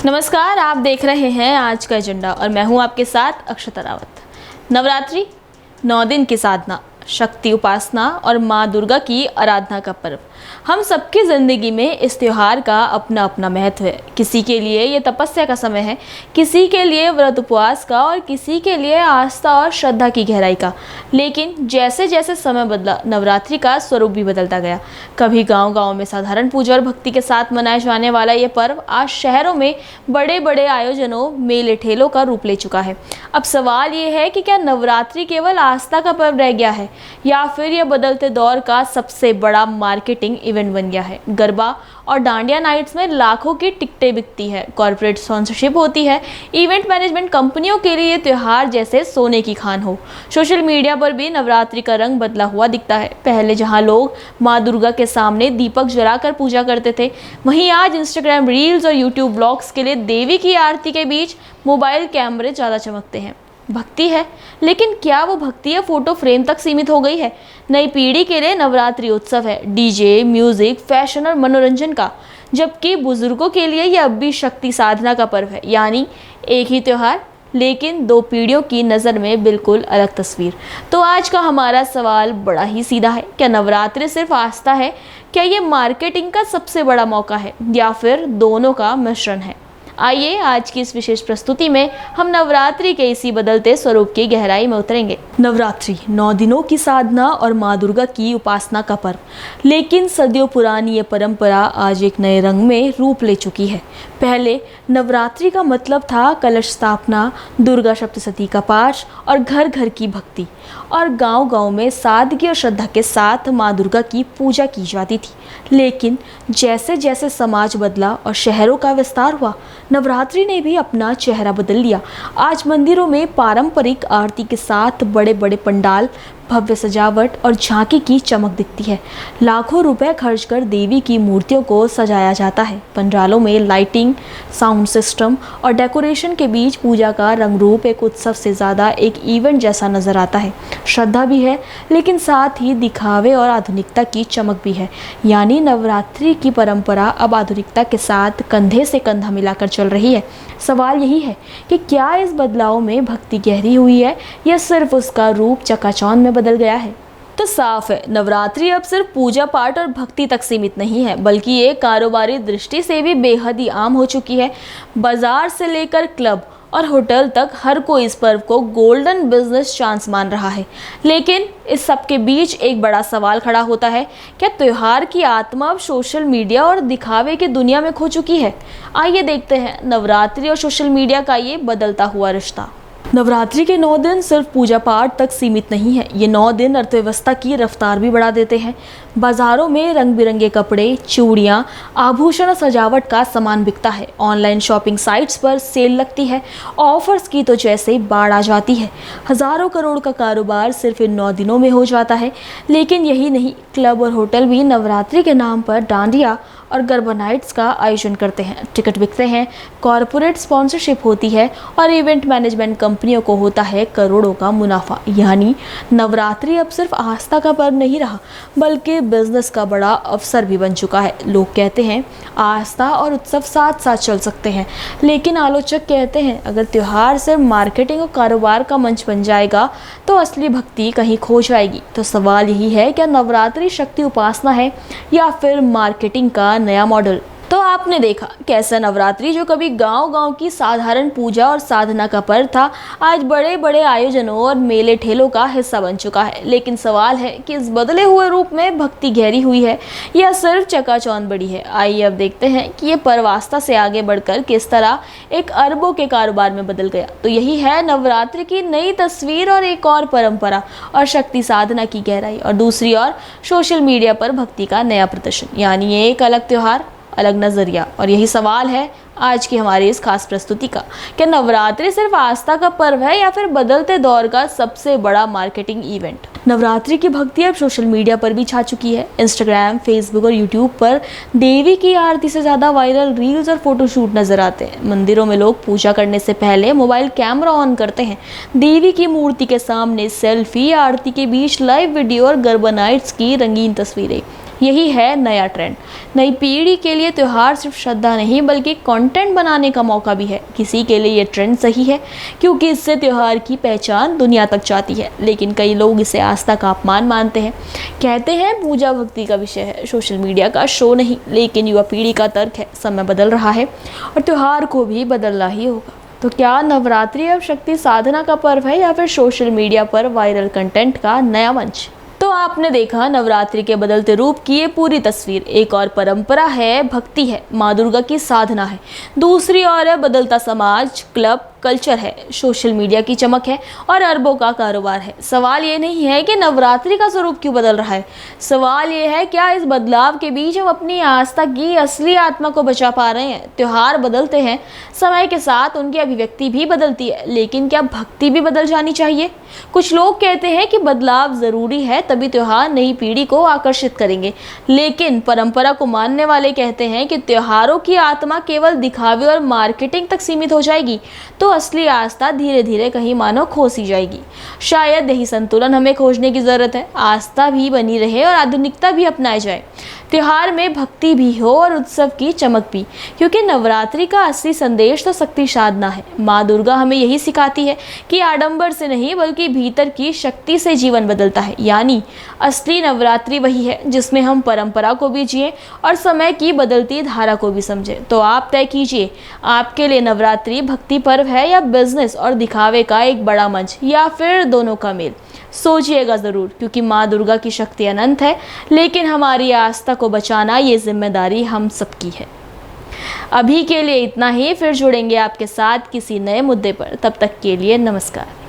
नमस्कार, आप देख रहे हैं आज का एजेंडा और मैं हूं आपके साथ अक्षता रावत। नवरात्रि 9 दिन की साधना, शक्ति उपासना और माँ दुर्गा की आराधना का पर्व। हम सबकी ज़िंदगी में इस त्यौहार का अपना अपना महत्व है। किसी के लिए ये तपस्या का समय है, किसी के लिए व्रत उपवास का और किसी के लिए आस्था और श्रद्धा की गहराई का। लेकिन जैसे जैसे समय बदला, नवरात्रि का स्वरूप भी बदलता गया। कभी गांव-गांव में साधारण पूजा और भक्ति के साथ मनाए जाने वाला ये पर्व आज शहरों में बड़े बड़े आयोजनों, मेले ठेलों का रूप ले चुका है। अब सवाल ये है कि क्या नवरात्रि केवल आस्था का पर्व रह गया है या फिर यह बदलते दौर का सबसे बड़ा मार्केटिंग इवेंट बन गया है। गरबा और डांडिया नाइट्स में लाखों की टिकटें बिकती है, कॉर्पोरेट स्पॉन्सरशिप होती है, इवेंट मैनेजमेंट कंपनियों के लिए त्योहार जैसे सोने की खान हो। सोशल मीडिया पर भी नवरात्रि का रंग बदला हुआ दिखता है। पहले जहां लोग माँ दुर्गा के सामने दीपक जलाकर पूजा करते थे, वहीं आज इंस्टाग्राम रील्स और यूट्यूब ब्लॉग्स के लिए देवी की आरती के बीच मोबाइल कैमरे ज़्यादा चमकते हैं। भक्ति है, लेकिन क्या वो भक्ति या फोटो फ्रेम तक सीमित हो गई है? नई पीढ़ी के लिए नवरात्रि उत्सव है, डीजे, म्यूजिक, फैशन और मनोरंजन का, जबकि बुजुर्गों के लिए यह अब भी शक्ति साधना का पर्व है। यानी एक ही त्योहार, लेकिन दो पीढ़ियों की नज़र में बिल्कुल अलग तस्वीर। तो आज का हमारा सवाल बड़ा ही सीधा है, क्या नवरात्रि सिर्फ आस्था है? क्या ये मार्केटिंग का सबसे बड़ा मौका है या फिर दोनों का मिश्रण है? आइए आज की इस विशेष प्रस्तुति में हम नवरात्रि के इसी बदलते स्वरूप की गहराई में उतरेंगे। नवरात्रि 9 दिनों की साधना और माँ दुर्गा की उपासना का पर्व, लेकिन सदियों पुरानी ये परंपरा आज एक नए रंग में रूप ले चुकी है। पहले नवरात्रि का मतलब था कलश स्थापना, दुर्गा सप्तशती का पाठ और घर घर की भक्ति, और गांव-गांव में सादगी और श्रद्धा के साथ माँ दुर्गा की पूजा की जाती थी। लेकिन जैसे जैसे समाज बदला और शहरों का विस्तार हुआ, नवरात्रि ने भी अपना चेहरा बदल लिया। आज मंदिरों में पारंपरिक आरती के साथ बड़े बड़े पंडाल, भव्य सजावट और झांकी की चमक दिखती है। लाखों रुपए खर्च कर देवी की मूर्तियों को सजाया जाता है। पंडालों में लाइटिंग, साउंड सिस्टम और डेकोरेशन के बीच पूजा का रंग रूप एक उत्सव से ज़्यादा एक इवेंट जैसा नजर आता है। श्रद्धा भी है, लेकिन साथ ही दिखावे और आधुनिकता की चमक भी है। यानी नवरात्रि की परंपरा अब आधुनिकता के साथ कंधे से कंधा मिलाकर चल रही है। सवाल यही है कि क्या इस बदलाव में भक्ति गहरी हुई है या सिर्फ उसका रूप चकाचौंध में बदल गया है? तो साफ है, नवरात्रि अब सिर्फ पूजा पाठ और भक्ति तक सीमित नहीं है, बल्कि ये कारोबारी दृष्टि से भी बेहद ही आम हो चुकी है। बाजार से लेकर क्लब और होटल तक हर कोई इस पर्व को गोल्डन बिजनेस चांस मान रहा है। लेकिन इस सब के बीच एक बड़ा सवाल खड़ा होता है, क्या त्योहार की आत्मा अब सोशल मीडिया और दिखावे की दुनिया में खो चुकी है? आइए देखते हैं नवरात्रि और सोशल मीडिया का ये बदलता हुआ रिश्ता। नवरात्रि के 9 दिन सिर्फ पूजा पाठ तक सीमित नहीं है, ये 9 दिन अर्थव्यवस्था की रफ्तार भी बढ़ा देते हैं। बाजारों में रंग बिरंगे कपड़े, चूड़ियाँ, आभूषण और सजावट का सामान बिकता है। ऑनलाइन शॉपिंग साइट्स पर सेल लगती है, ऑफर्स की तो जैसे बाढ़ आ जाती है। हज़ारों करोड़ का कारोबार सिर्फ इन 9 दिनों में हो जाता है। लेकिन यही नहीं, क्लब और होटल भी नवरात्रि के नाम पर डांडिया और गरबा नाइट्स का आयोजन करते हैं। टिकट बिकते हैं, कॉरपोरेट स्पॉन्सरशिप होती है और इवेंट मैनेजमेंट कंपनियों को होता है करोड़ों का मुनाफा। यानी नवरात्रि अब सिर्फ आस्था का पर्व नहीं रहा, बल्कि बिजनेस का बड़ा अवसर भी बन चुका है। लोग कहते हैं आस्था और उत्सव साथ साथ चल सकते हैं, लेकिन आलोचक कहते हैं अगर त्योहार सिर्फ मार्केटिंग और कारोबार का मंच बन जाएगा तो असली भक्ति कहीं खो जाएगी। तो सवाल यही है, क्या नवरात्रि शक्ति उपासना है या फिर मार्केटिंग का नया मॉडल? तो आपने देखा कैसे नवरात्रि, जो कभी गांव-गांव की साधारण पूजा और साधना का पर्व था, आज बड़े बड़े आयोजनों और मेले ठेलों का हिस्सा बन चुका है। लेकिन सवाल है कि इस बदले हुए रूप में भक्ति गहरी हुई है या सिर्फ चकाचौंध बढ़ी है? आइए अब देखते हैं कि ये पर्व आस्था से आगे बढ़कर किस तरह एक अरबों के कारोबार में बदल गया। तो यही है नवरात्रि की नई तस्वीर, और एक और परंपरा और शक्ति साधना की गहराई, और दूसरी ओर सोशल मीडिया पर भक्ति का नया प्रदर्शन। यानी एक अलग त्योहार, अलग नजरिया। और यही सवाल है आज की हमारी इस खास प्रस्तुति का, क्या नवरात्रि सिर्फ आस्था का पर्व है या फिर बदलते दौर का सबसे बड़ा मार्केटिंग इवेंट? नवरात्रि की भक्ति अब सोशल मीडिया पर भी छा चुकी है। इंस्टाग्राम, फेसबुक और यूट्यूब पर देवी की आरती से ज़्यादा वायरल रील्स और फोटोशूट नजर आते हैं। मंदिरों में लोग पूजा करने से पहले मोबाइल कैमरा ऑन करते हैं, देवी की मूर्ति के सामने सेल्फी, आरती के बीच लाइव वीडियो और गरबा नाइट्स की रंगीन तस्वीरें। यही है नया ट्रेंड। नई पीढ़ी के लिए त्यौहार सिर्फ श्रद्धा नहीं बल्कि कंटेंट बनाने का मौका भी है। किसी के लिए ये ट्रेंड सही है क्योंकि इससे त्यौहार की पहचान दुनिया तक जाती है, लेकिन कई लोग इसे आस्था का अपमान मानते हैं। कहते हैं पूजा भक्ति का विषय है, सोशल मीडिया का शो नहीं। लेकिन युवा पीढ़ी का तर्क है समय बदल रहा है और त्यौहार को भी बदलना ही होगा। तो क्या नवरात्रि अब शक्ति साधना का पर्व है या फिर सोशल मीडिया पर वायरल कंटेंट का नया मंच? तो आपने देखा नवरात्रि के बदलते रूप की ये पूरी तस्वीर। एक और परंपरा है, भक्ति है, माँ दुर्गा की साधना है। दूसरी ओर है बदलता समाज, क्लब कल्चर है, सोशल मीडिया की चमक है और अरबों का कारोबार है। सवाल ये नहीं है कि नवरात्रि का स्वरूप क्यों बदल रहा है, सवाल ये है क्या इस बदलाव के बीच हम अपनी आस्था की असली आत्मा को बचा पा रहे हैं। त्योहार बदलते हैं, समय के साथ उनकी अभिव्यक्ति भी बदलती है, लेकिन क्या भक्ति भी बदल जानी चाहिए? कुछ लोग कहते हैं कि बदलाव ज़रूरी है, तभी त्यौहार नई पीढ़ी को आकर्षित करेंगे। लेकिन परंपरा को मानने वाले कहते हैं कि त्योहारों की आत्मा केवल दिखावे और मार्केटिंग तक सीमित हो जाएगी तो असली आस्था धीरे धीरे कहीं मानो खो सी जाएगी। शायद यही संतुलन हमें खोजने की ज़रूरत है। आस्था भी बनी रहे और आधुनिकता भी अपनाई जाए। त्योहार में भक्ति भी हो और उत्सव की चमक भी, क्योंकि नवरात्रि का असली संदेश तो शक्ति साधना है। माँ दुर्गा हमें यही सिखाती है कि आडंबर से नहीं बल्कि भीतर की शक्ति से जीवन बदलता है। यानी असली नवरात्रि वही है जिसमें हम परंपरा को भी जिए और समय की बदलती धारा को भी समझे। तो आप तय कीजिए, आपके लिए नवरात्रि भक्ति पर्व है या बिजनेस और दिखावे का एक बड़ा मंच, या फिर दोनों का मेल? सोचिएगा ज़रूर, क्योंकि माँ दुर्गा की शक्ति अनंत है, लेकिन हमारी आस्था को बचाना ये जिम्मेदारी हम सबकी है। अभी के लिए इतना ही, फिर जुड़ेंगे आपके साथ किसी नए मुद्दे पर। तब तक के लिए नमस्कार।